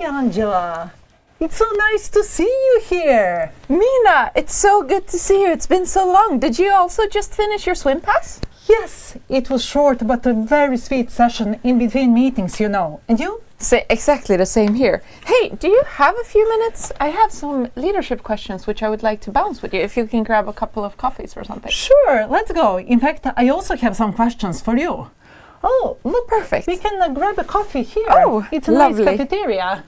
Angela. It's so nice to see you here. Mina, it's so good to see you. It's been so long. Did you also just finish your swim pass? Yes, it was short but a very sweet session in between meetings, you know. And you? Exactly the same here. Hey, do you have a few minutes? I have some leadership questions which I would like to bounce with you, if you can grab a couple of coffees or something. Sure, let's go. In fact, I also have some questions for you. Oh, look, perfect. We can grab a coffee here. Oh, it's a lovely. nice cafeteria.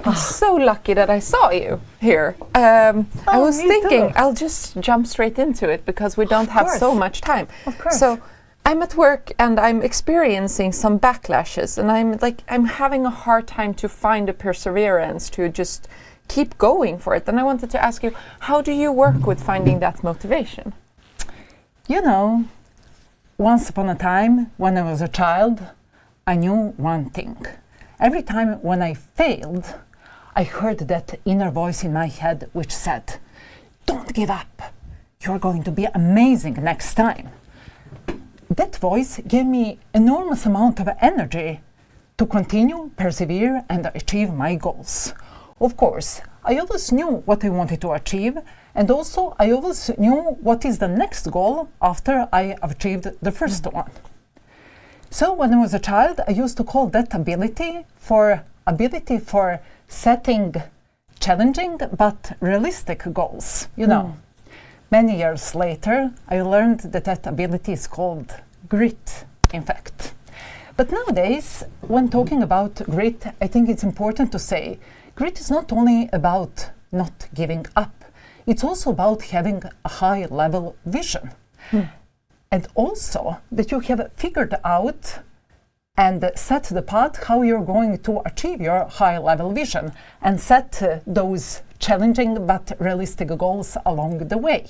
I'm so lucky that I saw you here. I was thinking too. I'll just jump straight into it because we don't have so much time. Of course. So I'm at work and I'm experiencing some backlashes, and I'm having a hard time to find the perseverance to just keep going for it. And I wanted to ask you, how do you work with finding that motivation? You know, once upon a time, when I was a child, I knew one thing. Every time when I failed, I heard that inner voice in my head which said, "Don't give up. You're going to be amazing next time." That voice gave me enormous amount of energy to continue, persevere, and achieve my goals. Of course, I always knew what I wanted to achieve, and also I always knew what is the next goal after I achieved the first one. So when I was a child, I used to call that ability for setting challenging but realistic goals, you know. Many years later, I learned that ability is called grit, in fact. But nowadays, when talking about grit, I think it's important to say grit is not only about not giving up, it's also about having a high-level vision. And also that you have figured out and set the path how you're going to achieve your high-level vision and set those challenging but realistic goals along the way.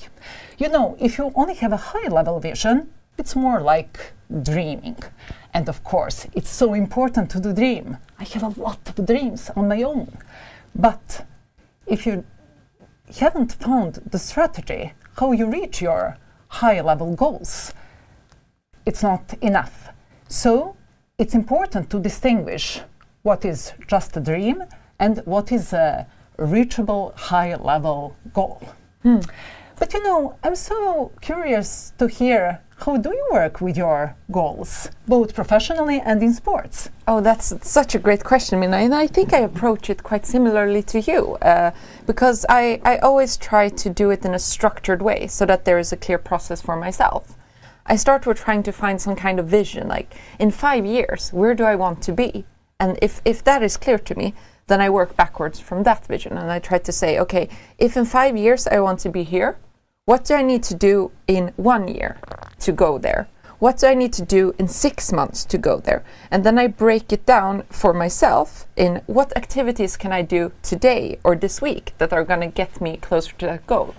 You know, if you only have a high-level vision, it's more like dreaming. And of course, it's so important to dream. I have a lot of dreams on my own. But if you haven't found the strategy how you reach your high-level goals, it's not enough. So it's important to distinguish what is just a dream and what is a reachable high-level goal. But you know, I'm so curious to hear, how do you work with your goals, both professionally and in sports? Oh, that's such a great question, Mina, and I think I approach it quite similarly to you, because I always try to do it in a structured way so that there is a clear process for myself. I start with trying to find some kind of vision, like in 5 years, where do I want to be? And if that is clear to me, then I work backwards from that vision, and I try to say, okay, if in 5 years I want to be here, what do I need to do in 1 year to go there? What do I need to do in 6 months to go there? And then I break it down for myself in what activities can I do today or this week that are going to get me closer to that goal.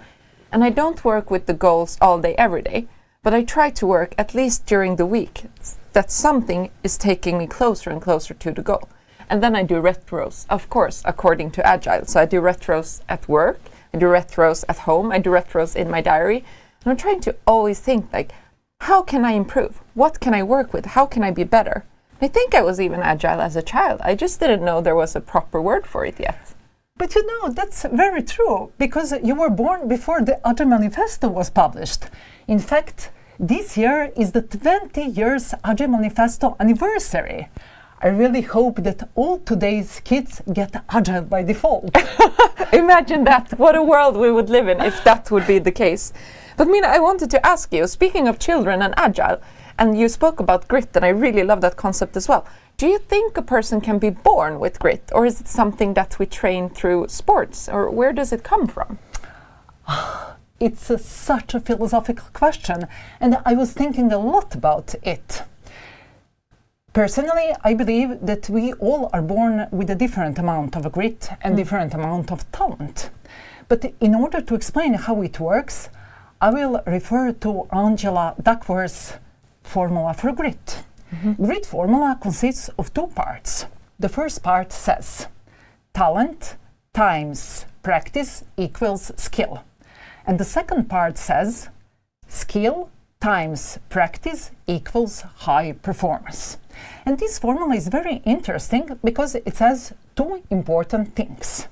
And I don't work with the goals all day, every day, but I try to work at least during the week that something is taking me closer and closer to the goal. And then I do retros, of course, according to Agile. So I do retros at work, I do retros at home, I do retros in my diary. And I'm trying to always think like, how can I improve? What can I work with? How can I be better? I think I was even agile as a child. I just didn't know there was a proper word for it yet. But you know, that's very true, because you were born before the Agile Manifesto was published. In fact, this year is the 20 years Agile Manifesto anniversary. I really hope that all today's kids get Agile by default. Imagine that. What a world we would live in if that would be the case. But Mina, I wanted to ask you, speaking of children and Agile, and you spoke about grit, and I really love that concept as well. Do you think a person can be born with grit, or is it something that we train through sports, or where does it come from? It's such a philosophical question, and I was thinking a lot about it. Personally, I believe that we all are born with a different amount of grit and different amount of talent. But in order to explain how it works, I will refer to Angela Duckworth's formula for grit. Grit formula consists of 2 parts. The first part says, talent times practice equals skill. And the second part says, skill times practice equals high performance. And this formula is very interesting because it says two important things.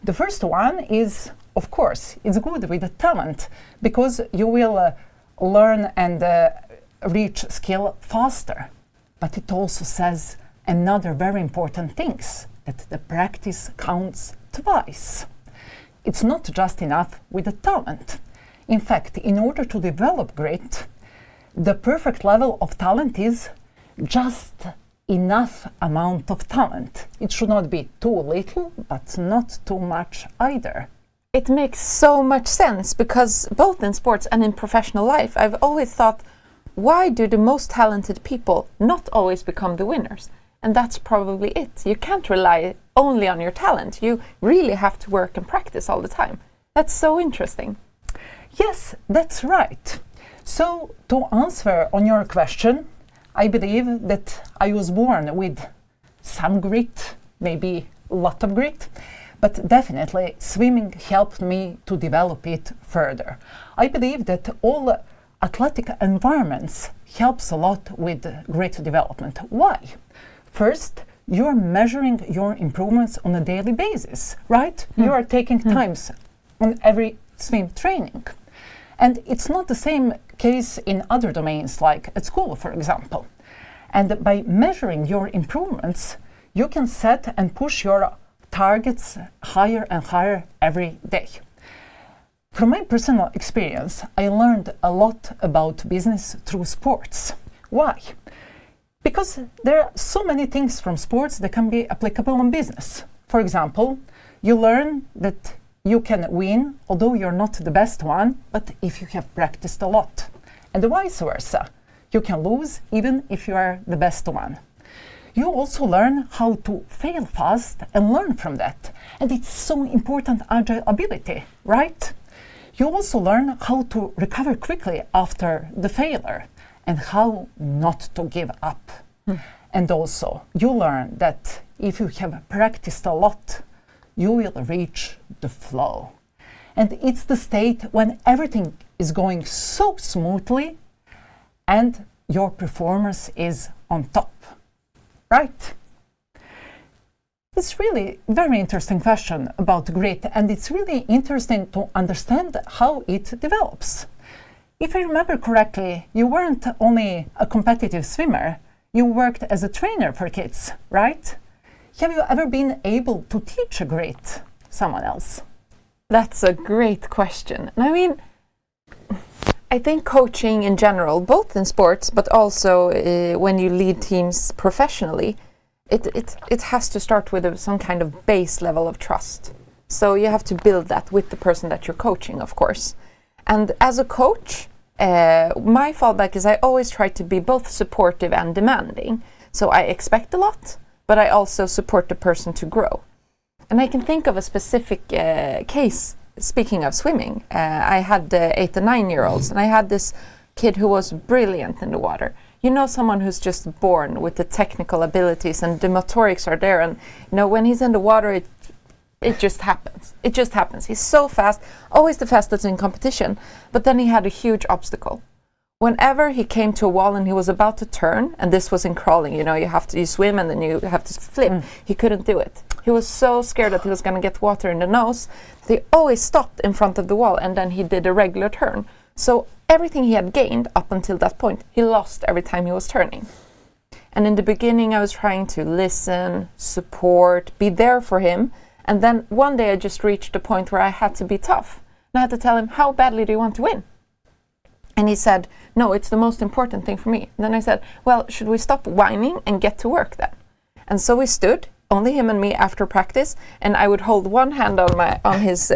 The first one is, of course, it's good with the talent because you will learn and reach skill faster. But it also says another very important thing, that the practice counts twice. It's not just enough with the talent. In fact, in order to develop grit, the perfect level of talent is just enough amount of talent. It should not be too little, but not too much either. It makes so much sense because both in sports and in professional life, I've always thought, why do the most talented people not always become the winners? And that's probably it. You can't rely only on your talent. You really have to work and practice all the time. That's so interesting. Yes, that's right. So, to answer on your question, I believe that I was born with some grit, maybe a lot of grit, but definitely swimming helped me to develop it further. I believe that all athletic environments helps a lot with grit development. Why? First, you're measuring your improvements on a daily basis, right? You are taking times on every swim training. And it's not the same case in other domains, like at school, for example. And by measuring your improvements, you can set and push your targets higher and higher every day. From my personal experience, I learned a lot about business through sports. Why? Because there are so many things from sports that can be applicable in business. For example, you learn that you can win, although you're not the best one, but if you have practiced a lot. And vice versa. You can lose even if you are the best one. You also learn how to fail fast and learn from that. And it's so important, agile ability, right? You also learn how to recover quickly after the failure and how not to give up. And also, you learn that if you have practiced a lot, you will reach the flow. And it's the state when everything is going so smoothly and your performance is on top, right? It's really a very interesting question about grit, and it's really interesting to understand how it develops. If I remember correctly, you weren't only a competitive swimmer, you worked as a trainer for kids, right? Have you ever been able to teach grit someone else? That's a great question. I mean, I think coaching in general, both in sports, but also when you lead teams professionally, it has to start with some kind of base level of trust. So you have to build that with the person that you're coaching, of course. And as a coach, my fallback is I always try to be both supportive and demanding. So I expect a lot, but I also support the person to grow. And I can think of a specific case, speaking of swimming. I had 8 and 9-year-olds, and I had this kid who was brilliant in the water. You know, someone who's just born with the technical abilities and the motorics are there, and you know, when he's in the water, it just happens. It just happens. He's so fast, always the fastest in competition, but then he had a huge obstacle. Whenever he came to a wall and he was about to turn, and this was in crawling, you know, you swim and then you have to flip, he couldn't do it. He was so scared that he was going to get water in the nose that he always stopped in front of the wall, and then he did a regular turn. So everything he had gained up until that point, he lost every time he was turning. And in the beginning, I was trying to listen, support, be there for him. And then one day I just reached a point where I had to be tough. And I had to tell him, how badly do you want to win? And he said, no, it's the most important thing for me. And then I said, well, should we stop whining and get to work then? And so we stood, only him and me after practice, and I would hold one hand on his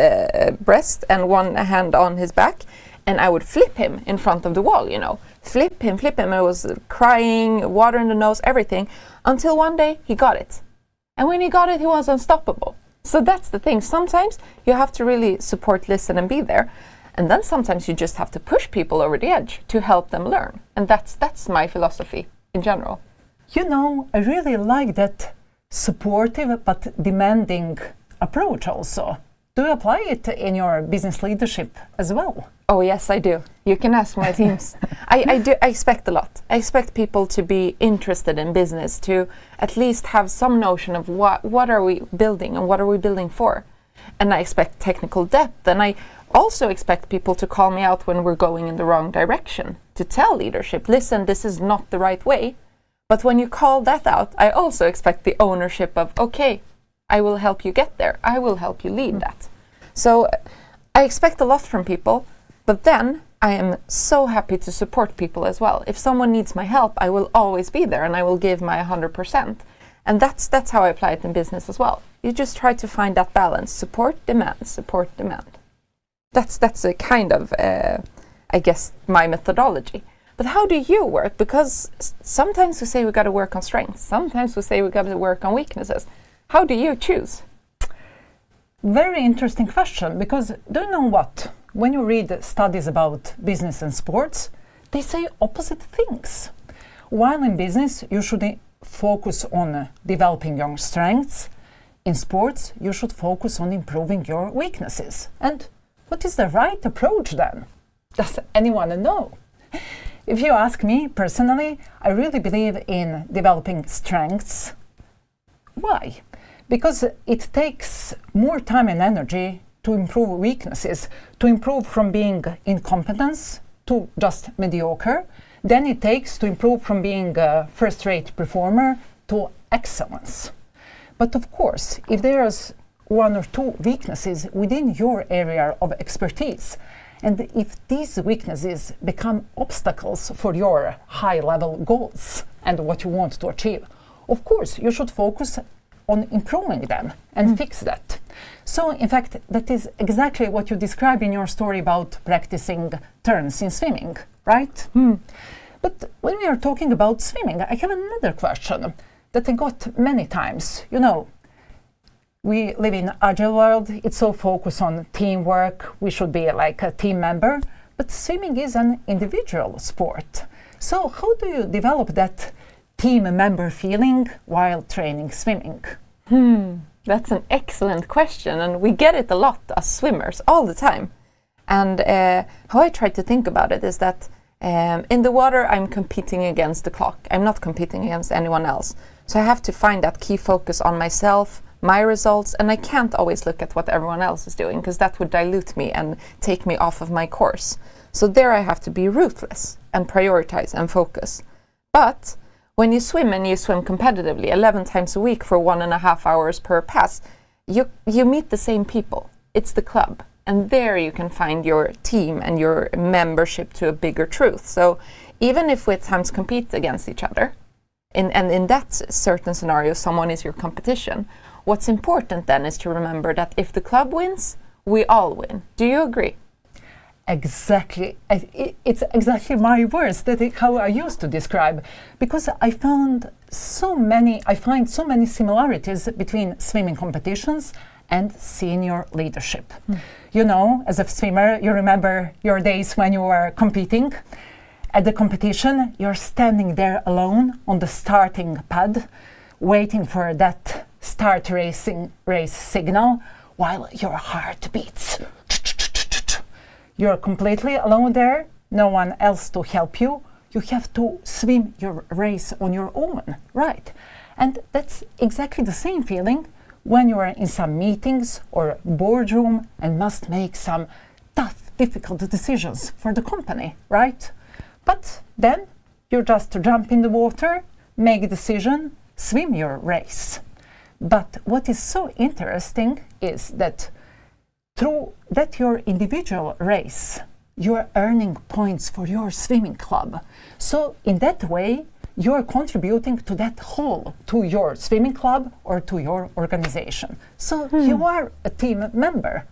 breast and one hand on his back, and I would flip him in front of the wall, you know. Flip him. I was crying, water in the nose, everything, until one day he got it. And when he got it, he was unstoppable. So that's the thing. Sometimes you have to really support, listen, and be there. And then sometimes you just have to push people over the edge to help them learn. And that's my philosophy in general. You know, I really like that supportive but demanding approach also. Do you apply it in your business leadership as well? Oh yes, I do. You can ask my teams. I do. I expect a lot. I expect people to be interested in business, to at least have some notion of what are we building and what are we building for. And I expect technical depth. And I also expect people to call me out when we're going in the wrong direction. To tell leadership, listen, this is not the right way. But when you call that out, I also expect the ownership of, okay, I will help you get there. I will help you lead that. So I expect a lot from people, but then I am so happy to support people as well. If someone needs my help, I will always be there and I will give my 100%. And that's how I apply it in business as well. You just try to find that balance. Support, demand, support, demand. That's a kind of, I guess, my methodology. But how do you work? Because sometimes we say we got to work on strengths. Sometimes we say we got to work on weaknesses. How do you choose? Very interesting question, because do you know what? When you read studies about business and sports, they say opposite things. While in business, you should focus on developing your strengths, in sports, you should focus on improving your weaknesses. And what is the right approach then? Does anyone know? If you ask me personally, I really believe in developing strengths. Why? Because it takes more time and energy to improve weaknesses, to improve from being incompetence to just mediocre, than it takes to improve from being a first-rate performer to excellence. But of course, if there's one or two weaknesses within your area of expertise, and if these weaknesses become obstacles for your high-level goals and what you want to achieve, of course, you should focus on improving them and fix that. So, in fact, that is exactly what you describe in your story about practicing turns in swimming, right? But when we are talking about swimming, I have another question that I got many times. You know, we live in agile world, it's so focused on teamwork, we should be like a team member, but swimming is an individual sport. So how do you develop that team member feeling while training swimming? That's an excellent question, and we get it a lot as swimmers all the time. And how I try to think about it is that in the water I'm competing against the clock. I'm not competing against anyone else. So I have to find that key focus on myself, my results, and I can't always look at what everyone else is doing because that would dilute me and take me off of my course. So there I have to be ruthless and prioritize and focus. But when you swim and you swim competitively 11 times a week for 1.5 hours per pass, you meet the same people. It's the club. And there you can find your team and your membership to a bigger truth. So even if we at times compete against each other, and in that certain scenario, someone is your competition, what's important then is to remember that if the club wins, we all win. Do you agree? Exactly. It's exactly my words. That is how I used to describe, because I find so many similarities between swimming competitions and senior leadership. You know, as a swimmer, you remember your days when you were competing. At the competition, you're standing there alone on the starting pad, waiting for that start race signal while your heart beats. You're completely alone there, no one else to help you. You have to swim your race on your own, right? And that's exactly the same feeling when you are in some meetings or boardroom and must make some tough, difficult decisions for the company, right? But then you just jump in the water, make a decision, swim your race. But what is so interesting is that through that your individual race, you're earning points for your swimming club. So in that way, you're contributing to that whole, to your swimming club or to your organization. So you are a team member.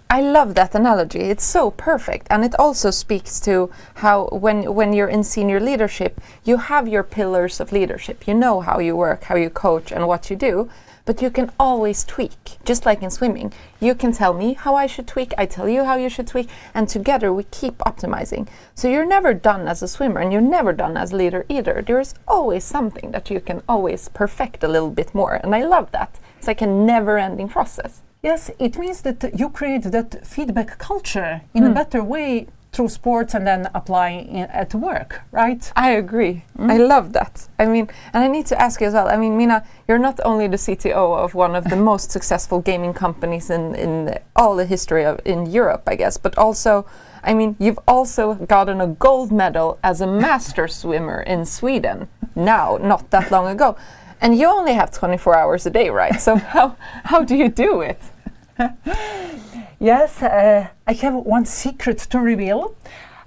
I love that analogy. It's so perfect. And it also speaks to how when you're in senior leadership, you have your pillars of leadership. You know how you work, how you coach, and what you do. But you can always tweak, just like in swimming. You can tell me how I should tweak, I tell you how you should tweak, and together we keep optimizing. So you're never done as a swimmer, and you're never done as a leader either. There's always something that you can always perfect a little bit more, and I love that. It's like a never-ending process. Yes, it means that you create that feedback culture in a better way through sports and then applying at work, right? I agree. I love that. I mean, and I need to ask you as well. I mean, Mina, you're not only the CTO of one of the most successful gaming companies in all the history of in Europe, I guess, but also, I mean, you've also gotten a gold medal as a master swimmer in Sweden now, not that long ago. And you only have 24 hours a day, right? So how do you do it? Yes, I have one secret to reveal.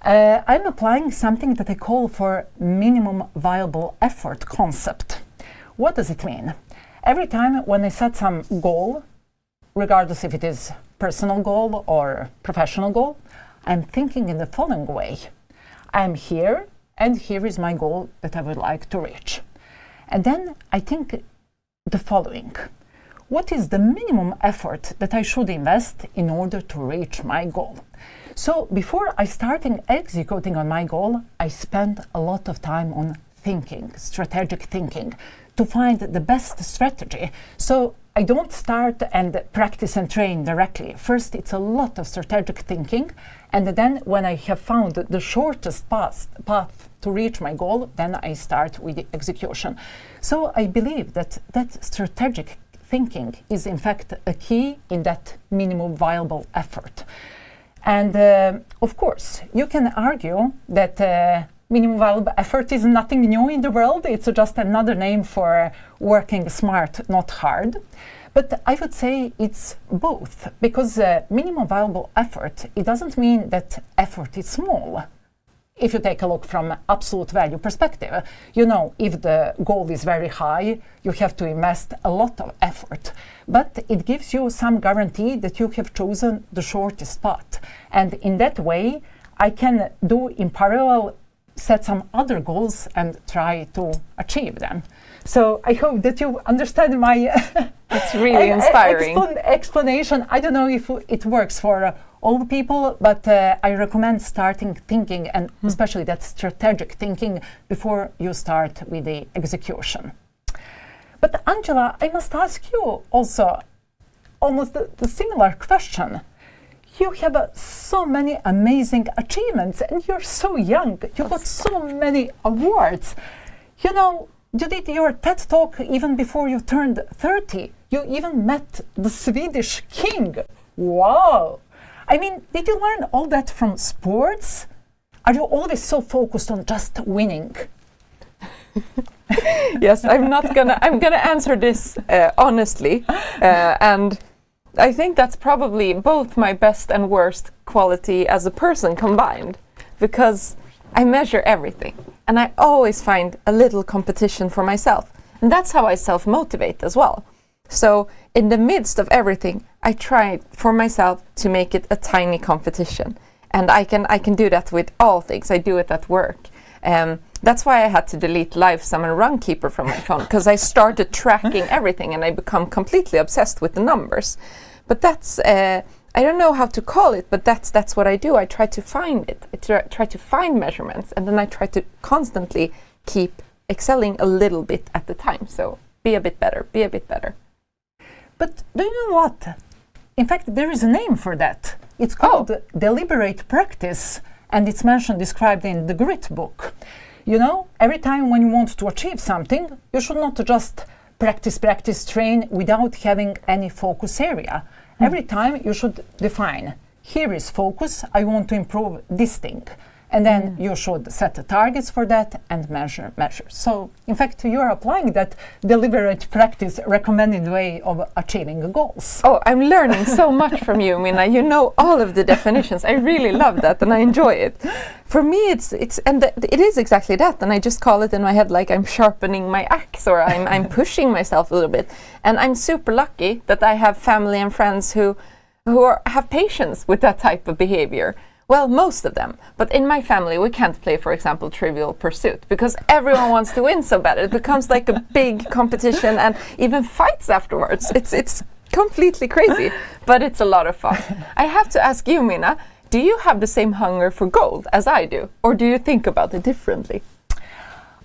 I'm applying something that I call for minimum viable effort concept. What does it mean? Every time when I set some goal, regardless if it is personal goal or professional goal, I'm thinking in the following way. I'm here, and here is my goal that I would like to reach. And then I think the following. What is the minimum effort that I should invest in order to reach my goal? So before I started executing on my goal, I spent a lot of time on thinking, strategic thinking, to find the best strategy. So I don't start and practice and train directly. First, it's a lot of strategic thinking, and then when I have found the shortest path to reach my goal, then I start with the execution. So I believe that strategic thinking is in fact a key in that minimum viable effort. And of course, you can argue that minimum viable effort is nothing new in the world. It's just another name for working smart, not hard. But I would say it's both, because minimum viable effort, it doesn't mean that effort is small. If you take a look from absolute value perspective, you know, if the goal is very high, you have to invest a lot of effort. But it gives you some guarantee that you have chosen the shortest path. And in that way, I can do in parallel, set some other goals and try to achieve them. So I hope that you understand my it's really inspiring explanation. I don't know if it works for all the people, but I recommend starting thinking, and especially that strategic thinking, before you start with the execution. But Angela, I must ask you also almost the similar question. You have so many amazing achievements, and you're so young. You got so many awards. You know, you did your TED Talk even before you turned 30. You even met the Swedish king. Wow! I mean, did you learn all that from sports? Are you always so focused on just winning? Yes, I'm gonna answer this honestly, and I think that's probably both my best and worst quality as a person combined, because I measure everything, and I always find a little competition for myself, and that's how I self-motivate as well. So in the midst of everything, I try for myself to make it a tiny competition, and I can do that with all things. I do it at work. That's why I had to delete Lifesum and Runkeeper from my phone, because I started tracking everything and I become completely obsessed with the numbers. But that's I don't know how to call it, but that's what I do. I try to find it. I try to find measurements, and then I try to constantly keep excelling a little bit at the time. So be a bit better, be a bit better. But do you know what? In fact, there is a name for that. It's called deliberate practice, and it's described in the Grit book. You know, every time when you want to achieve something, you should not just practice, train without having any focus area. Every time you should define, here is focus, I want to improve this thing. And then you should set the targets for that and measure. So, in fact, you are applying that deliberate practice recommended way of achieving goals. Oh, I'm learning so much from you, Mina. You know all of the definitions. I really love that, and I enjoy it. For me, it is exactly that, and I just call it in my head like I'm sharpening my axe, or I'm pushing myself a little bit. And I'm super lucky that I have family and friends who have patience with that type of behavior. Well, most of them. But in my family, we can't play, for example, Trivial Pursuit, because everyone wants to win so bad. It becomes like a big competition, and even fights afterwards. It's completely crazy, but it's a lot of fun. I have to ask you, Mina, do you have the same hunger for gold as I do? Or do you think about it differently?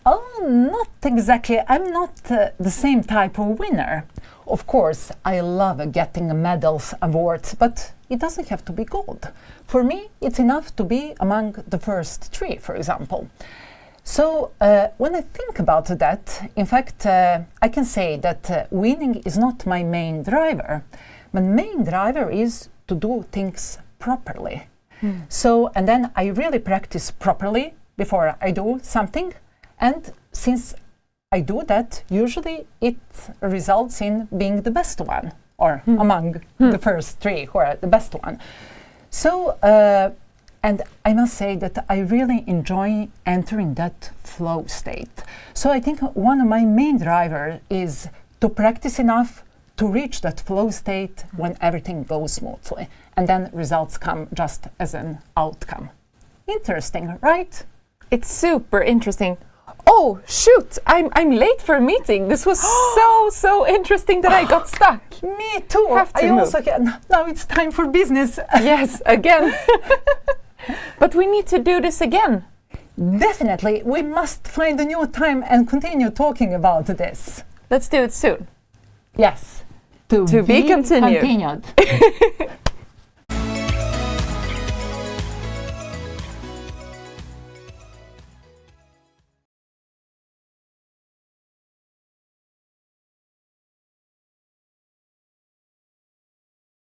Oh, not exactly. I'm not the same type of winner. Of course, I love getting medals, awards, but it doesn't have to be gold. For me, it's enough to be among the first 3, for example. So when I think about that, in fact, I can say that winning is not my main driver. My main driver is to do things properly. So, and then I really practice properly before I do something. And since I do that, usually it results in being the best one, or among the first 3 who are the best one. So, and I must say that I really enjoy entering that flow state. So I think one of my main drivers is to practice enough to reach that flow state when everything goes smoothly. And then results come just as an outcome. Interesting, right? It's super interesting. Oh, shoot, I'm late for a meeting. This was so interesting that I got stuck. Me too. Have to I move. also can. Now it's time for business. Yes, again. But we need to do this again. Definitely. We must find a new time and continue talking about this. Let's do it soon. Yes. To be continued.